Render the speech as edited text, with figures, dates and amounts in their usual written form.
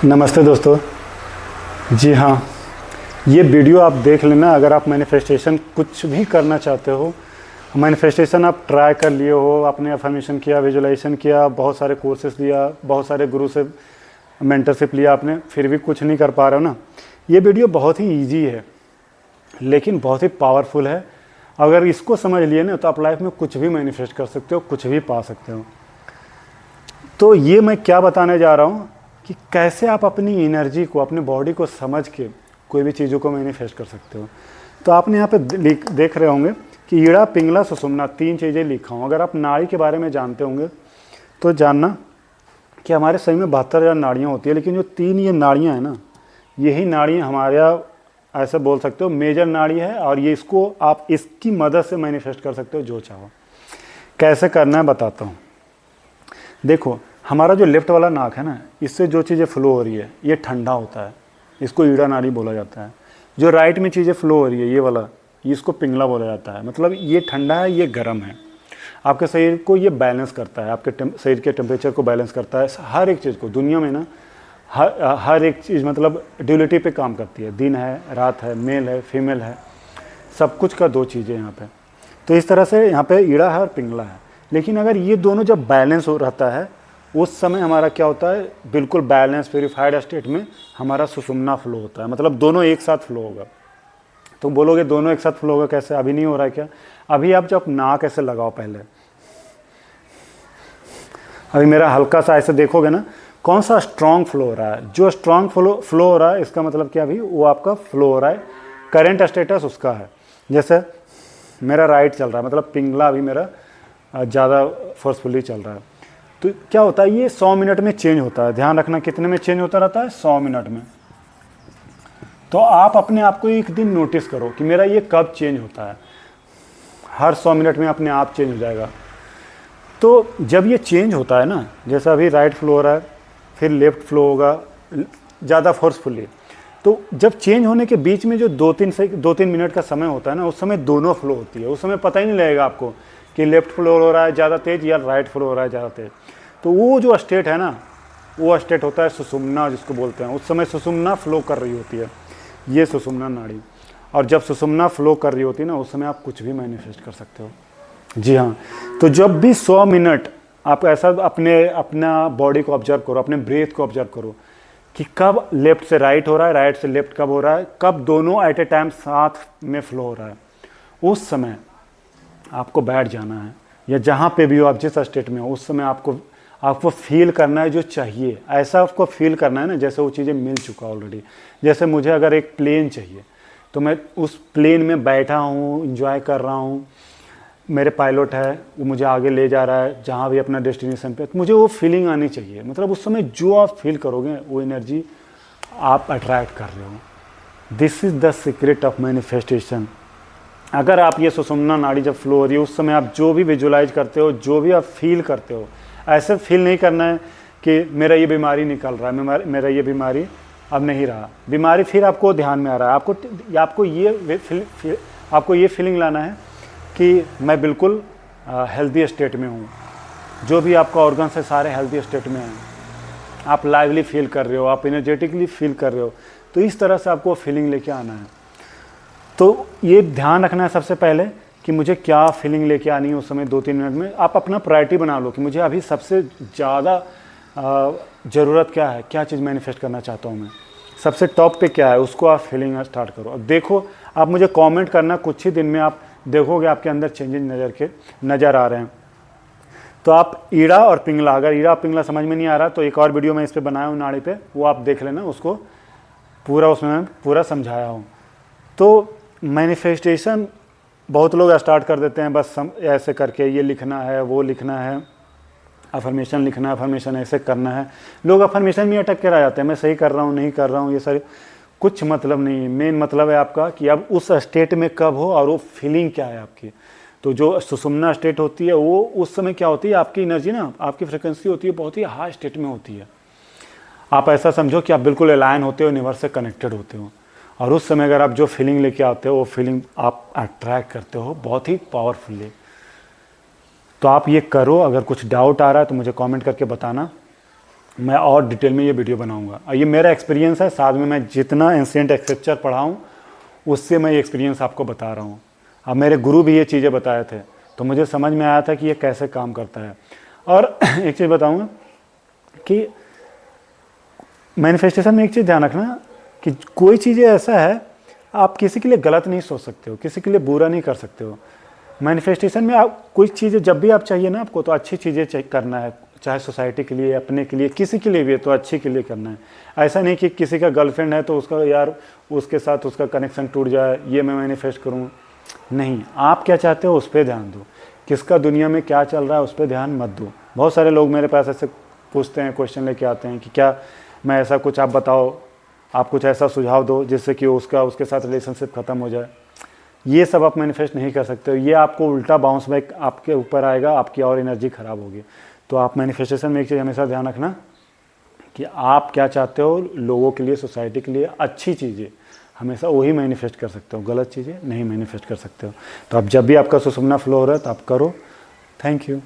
नमस्ते दोस्तों। जी हाँ, ये वीडियो आप देख लेना। अगर आप मैनिफेस्टेशन कुछ भी करना चाहते हो, मैनिफेस्टेशन आप ट्राई कर लिए हो, आपने अफर्मेशन किया, विजुलाइजेशन किया, बहुत सारे कोर्सेज लिया, बहुत सारे गुरु से मेंटरशिप लिया आपने, फिर भी कुछ नहीं कर पा रहे हो ना, ये वीडियो बहुत ही ईजी है लेकिन बहुत ही पावरफुल है। अगर इसको समझ लिए ना तो आप लाइफ में कुछ भी मैनिफेस्ट कर सकते हो, कुछ भी पा सकते हो। तो ये मैं क्या बताने जा रहा हूँ कि कैसे आप अपनी एनर्जी को, अपनी बॉडी को समझ के कोई भी चीज़ों को मैनिफेस्ट कर सकते हो। तो आपने यहाँ पे देख रहे होंगे कि ईड़ा, पिंगला, सुषुम्ना, 3 चीज़ें लिखा हूँ। अगर आप नाड़ी के बारे में जानते होंगे तो जानना कि हमारे शरीर में 72,000 नाड़ियाँ होती है, लेकिन जो 3 ये नाड़ियाँ हैं ना, यही नाड़ियाँ हमारा, ऐसे बोल सकते हो, मेजर नाड़ी है। और ये इसको आप इसकी मदद से मैनिफेस्ट कर सकते हो जो चाहो। कैसे करना है बताता हूँ। देखो, हमारा जो लेफ्ट वाला नाक है ना, इससे जो चीज़ें फ्लो हो रही है ये ठंडा होता है, इसको ईड़ा नाड़ी बोला जाता है। जो राइट में चीज़ें फ्लो हो रही है ये वाला, इसको पिंगला बोला जाता है। मतलब ये ठंडा है, ये गर्म है। आपके शरीर को ये बैलेंस करता है, आपके शरीर के टेम्परेचर को बैलेंस करता है। हर एक चीज़ को दुनिया में ना, हर एक चीज़ मतलब ड्यूलिटी पे काम करती है। दिन है, रात है, मेल है, फीमेल है, सब कुछ का 2 चीज़ें यहाँ पे। तो इस तरह से यहाँ पे ईड़ा है और पिंगला है। लेकिन अगर ये दोनों जब बैलेंस हो रहता है, उस समय हमारा क्या होता है, बिल्कुल बैलेंस प्योरीफाइड स्टेट में हमारा सुषुम्ना फ्लो होता है। मतलब दोनों एक साथ फ्लो होगा। तो बोलोगे दोनों एक साथ फ्लो होगा कैसे, अभी नहीं हो रहा है क्या? अभी आप जब नाक ऐसे लगाओ, पहले अभी मेरा हल्का सा ऐसे देखोगे ना, कौन सा स्ट्रॉन्ग फ्लो हो रहा है। जो स्ट्रॉन्ग फ्लो हो रहा है, इसका मतलब क्या, अभी वो आपका फ्लो हो रहा है, करेंट स्टेटस उसका है। जैसे मेरा राइट चल रहा है, मतलब पिंगला अभी मेरा ज़्यादा फोर्सफुली चल रहा है। तो क्या होता है, ये 100 मिनट में चेंज होता है। ध्यान रखना, कितने में चेंज होता रहता है? 100 मिनट में। तो आप अपने आप को एक दिन नोटिस करो कि मेरा ये कब चेंज होता है। हर 100 मिनट में अपने आप चेंज हो जाएगा। तो जब ये चेंज होता है ना, जैसा अभी राइट फ्लो हो रहा है, फिर लेफ्ट फ्लो होगा ज़्यादा फोर्सफुली। तो जब चेंज होने के बीच में जो 2-3 मिनट का समय होता है ना, उस समय दोनों फ्लो होती है। उस समय पता ही नहीं लगेगा आपको कि लेफ्ट फ्लो हो रहा है ज़्यादा तेज़ या राइट फ्लो हो रहा है ज़्यादा तेज़। तो वो जो स्टेट है ना, वो स्टेट होता है सुषुम्ना, जिसको बोलते हैं। उस समय सुषुम्ना फ्लो कर रही होती है, ये सुषुम्ना नाड़ी। और जब सुषुम्ना फ्लो कर रही होती है ना, उस समय आप कुछ भी मैनिफेस्ट कर सकते हो। जी हाँ। तो जब भी 100 मिनट आप ऐसा अपना बॉडी को ऑब्जर्व करो, अपने ब्रेथ को ऑब्जर्व करो कि कब लेफ्ट से राइट हो रहा है, राइट से लेफ्ट कब हो रहा है, कब दोनों एट ए टाइम साथ में फ्लो हो रहा है। उस समय आपको बैठ जाना है, या जहाँ पे भी हो आप, जिस स्टेट में हो, उस समय आपको फील करना है जो चाहिए। ऐसा आपको फील करना है ना जैसे वो चीज़ें मिल चुका ऑलरेडी। जैसे मुझे अगर एक प्लेन चाहिए तो मैं उस प्लेन में बैठा हूँ, इंजॉय कर रहा हूँ, मेरे पायलट है, वो मुझे आगे ले जा रहा है जहाँ भी अपना डेस्टिनेशन पे। तो मुझे वो फीलिंग आनी चाहिए। मतलब उस समय जो आप फील करोगे, वो एनर्जी आप अट्रैक्ट कर रहे हो। This is the secret of manifestation. अगर आप ये सुषुम्ना नाड़ी जब फ्लो हो रही है, उस समय आप जो भी विजुलाइज करते हो, जो भी आप फील करते हो, ऐसे फील नहीं करना है कि मेरा ये बीमारी निकल रहा है, मेरा ये बीमारी अब नहीं रहा। बीमारी फिर आपको ध्यान में आ रहा है। आपको ये फीलिंग लाना है कि मैं बिल्कुल हेल्दी स्टेट में हूँ। जो भी आपका ऑर्गन्स है सारे हेल्दी स्टेट में हैं। आप लाइवली फील कर रहे हो, आप एनर्जेटिकली फील कर रहे हो। तो इस तरह से आपको फीलिंग लेके आना है। तो ये ध्यान रखना है सबसे पहले कि मुझे क्या फीलिंग लेके आनी है उस समय 2-3 मिनट में। आप अपना प्रायोरिटी बना लो कि मुझे अभी सबसे ज़्यादा ज़रूरत क्या है, क्या चीज़ मैनिफेस्ट करना चाहता हूँ मैं, सबसे टॉप पे क्या है, उसको आप फीलिंग स्टार्ट करो। अब देखो, आप मुझे कमेंट करना, कुछ ही दिन में आप देखोगे आपके अंदर चेंजेस नज़र आ रहे हैं। तो आप ईड़ा और पिंगला, अगर ईड़ा और पिंगला समझ में नहीं आ रहा तो एक और वीडियो मैं इस पर बनाया हूँ नाड़ी पे, वो आप देख लेना, उसको उसमें पूरा समझाया हूँ। तो मैनिफेस्टेशन बहुत लोग स्टार्ट कर देते हैं बस ऐसे करके, ये लिखना है, वो लिखना है, अफर्मेशन लिखना है, अफर्मेशन ऐसे करना है। लोग अफर्मेशन में अटक के रह जाते हैं, मैं सही कर रहा हूँ, नहीं कर रहा हूँ, ये सारे कुछ मतलब नहीं है। मेन मतलब है आपका कि आप उस स्टेट में कब हो और वो फीलिंग क्या है आपकी। तो जो सुषुम्ना स्टेट होती है, वो उस समय क्या होती है, आपकी एनर्जी ना, आपकी फ्रिक्वेंसी होती है बहुत ही हाई स्टेट में होती है। आप ऐसा समझो कि आप बिल्कुल अलाइन होते हो, यूनिवर्स से कनेक्टेड होते हो। और उस समय अगर आप जो फीलिंग लेके आते हो, वो फीलिंग आप अट्रैक्ट करते हो बहुत ही पावरफुली। तो आप ये करो। अगर कुछ डाउट आ रहा है तो मुझे कमेंट करके बताना। मैं और डिटेल में ये वीडियो बनाऊंगा। और ये मेरा एक्सपीरियंस है, साथ में मैं जितना एंशिएंट स्क्रिप्चर पढ़ा हूँ उससे मैं ये एक्सपीरियंस आपको बता रहा हूँ। अब मेरे गुरु भी ये चीज़ें बताए थे तो मुझे समझ में आया था कि ये कैसे काम करता है। और एक चीज़ बताऊँगा कि मैनिफेस्टेशन में एक चीज़ ध्यान रखना कि कोई चीज़ें ऐसा है आप किसी के लिए गलत नहीं सोच सकते हो, किसी के लिए बुरा नहीं कर सकते हो। मैनिफेस्टेशन में आप कोई चीज़ें जब भी आप चाहिए ना आपको, तो अच्छी चीज़ें करना है, चाहे सोसाइटी के लिए, अपने के लिए, किसी के लिए भी है तो अच्छी के लिए करना है। ऐसा नहीं कि किसी का गर्लफ्रेंड है तो उसका यार उसके साथ उसका कनेक्शन टूट जाए ये मैं मैनिफेस्ट करूँ, नहीं। आप क्या चाहते हो उस पर ध्यान दो, किसका दुनिया में क्या चल रहा है उस पर ध्यान मत दो। बहुत सारे लोग मेरे पास ऐसे पूछते हैं, क्वेश्चन लेके आते हैं कि क्या मैं ऐसा कुछ, आप बताओ, आप कुछ ऐसा सुझाव दो जिससे कि उसके साथ रिलेशनशिप ख़त्म हो जाए। ये सब आप मैनिफेस्ट नहीं कर सकते हो, ये आपको उल्टा बाउंस बैक आपके ऊपर आएगा, आपकी और एनर्जी ख़राब होगी। तो आप मैनिफेस्टेशन में एक चीज़ हमेशा ध्यान रखना कि आप क्या चाहते हो लोगों के लिए, सोसाइटी के लिए, अच्छी चीज़ें हमेशा वही मैनिफेस्ट कर सकते हो, गलत चीज़ें नहीं मैनिफेस्ट कर सकते हो। तो आप जब भी आपका सुसुम्ना फ्लो हो रहा है तो आप करो। Thank you.